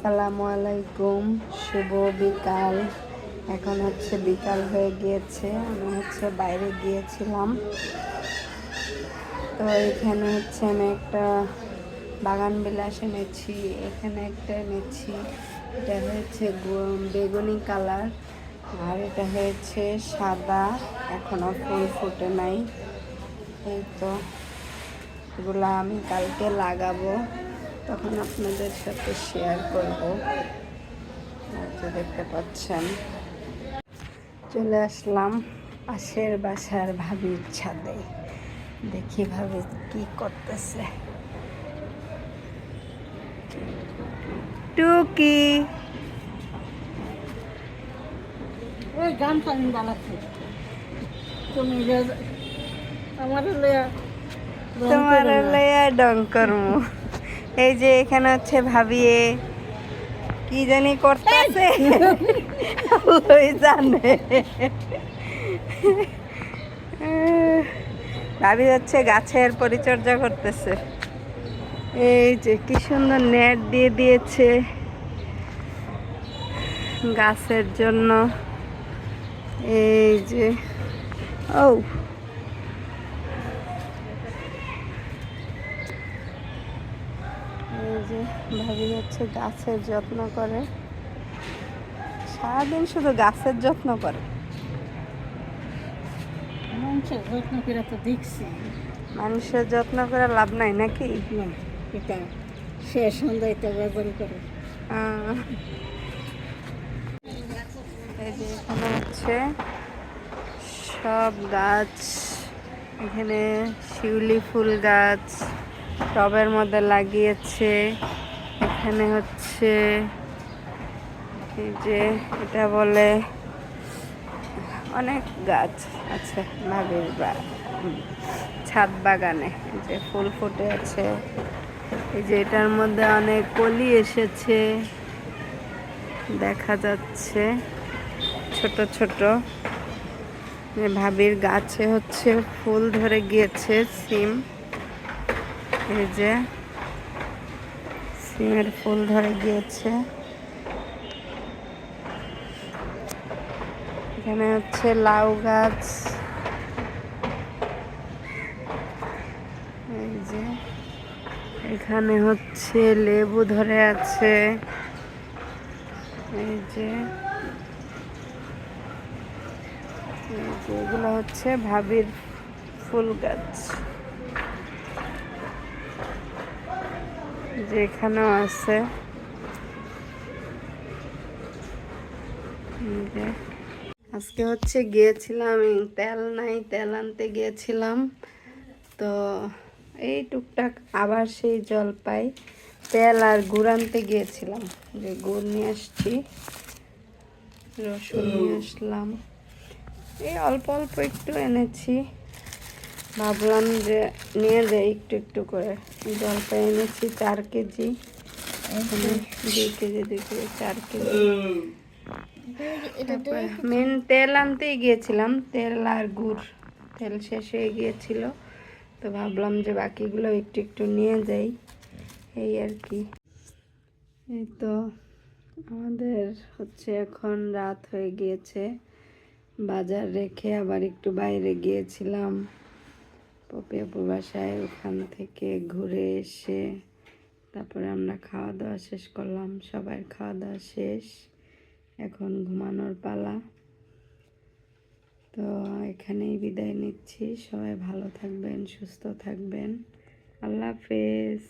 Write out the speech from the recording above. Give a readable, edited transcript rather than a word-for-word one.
আসসালামু আলাইকুম, শুভ বিকাল। এখন বিকাল হয়ে গিয়েছে। আমি বাইরে গিয়েছিলাম। তো এখানে আমি একটা বাগান বিলাস এনেছি। এখানে একটা এনেছি, এটা বেগুনি কালার, আর এটা সাদা, এখনো ফুল ফুটে নাই। এই তো এগুলা আমি কালকে লাগাবো, তখন আপনাদের সাথে শেয়ার করব। দেখতে পাচ্ছেন, চলে আসলাম পাশের বাসার ভাবির ছাদে। দেখি ভাবি কি করতেছে। টুকি ওই গান ফানি বানাচ্ছি তুমি তোমার লয়া ডং করমু। এই যে এখানে ভাবি কি জানি করতেছে, ওই জানে। ভাবি গাছের পরিচর্যা করতেছে। এই যে কি সুন্দর নেট দিয়ে দিয়েছে গাছের জন্য। এই যে এই যে ভাবি গাছের যত্ন করে, সারাদিন শুধু গাছের যত্ন করে। মানুষের যত্ন করে তো দেখছি, মানুষের যত্ন করে লাভ নাই নাকি? না, এটা সে সন্ধ্যায় বাজার করে। এই যে এখানে সব গাছ, এখানে শিউলি ফুল গাছ টবের মধ্যে লাগিয়েছে। এখানে এই যে এটা বলে অনেক গাছ আছে ভাবির ছাদ বাগানে। যে ফুল ফুটে আছে, এই যে এটার মধ্যে অনেক কলি এসেছে দেখা যাচ্ছে, ছোট ছোট। ভাবির গাছে ফুল ধরে গিয়েছে, সিম। এই যে সিমের ফুল ধরে গিয়েছে। এখানে লাউ গাছ। এই যে এখানে লেবু ধরে আছে। এই যে এগুলো ভাবির ফুল গাছ। যেখানেও আছে। আজকে গিয়েছিলাম, তেল নাই, তেল আনতে গিয়েছিলাম। তো এই টুকটাক আবার সেই জলপাই, তেল আর গুড় আনতে গিয়েছিলাম। যে গুড় নিয়ে আসছি, রসুন নিয়ে আসলাম, এই অল্প অল্প একটু এনেছি। ভাবলাম যে নিয়ে যাই একটু একটু করে। জলপাই এনেছি 4 কেজি, 2 কেজি 4 কেজি। মেন তেল আনতেই গিয়েছিলাম, তেল আর গুড়। তেল শেষ হয়ে গিয়েছিল, তো ভাবলাম যে বাকিগুলো একটু একটু নিয়ে যাই, এই আর কি। এই তো আমাদের এখন রাত হয়ে গিয়েছে। বাজার রেখে আবার একটু বাইরে গিয়েছিলাম পপিয়াপুর বাসায়। ওখান থেকে ঘুরে এসে তারপরে আমরা খাওয়া দাওয়া শেষ করলাম। সবার খাওয়া দাওয়া শেষ, এখন ঘুমানোর পালা। তো এখানেই বিদায় নিচ্ছি। সবাই ভালো থাকবেন, সুস্থ থাকবেন। আল্লাহ হাফেজ।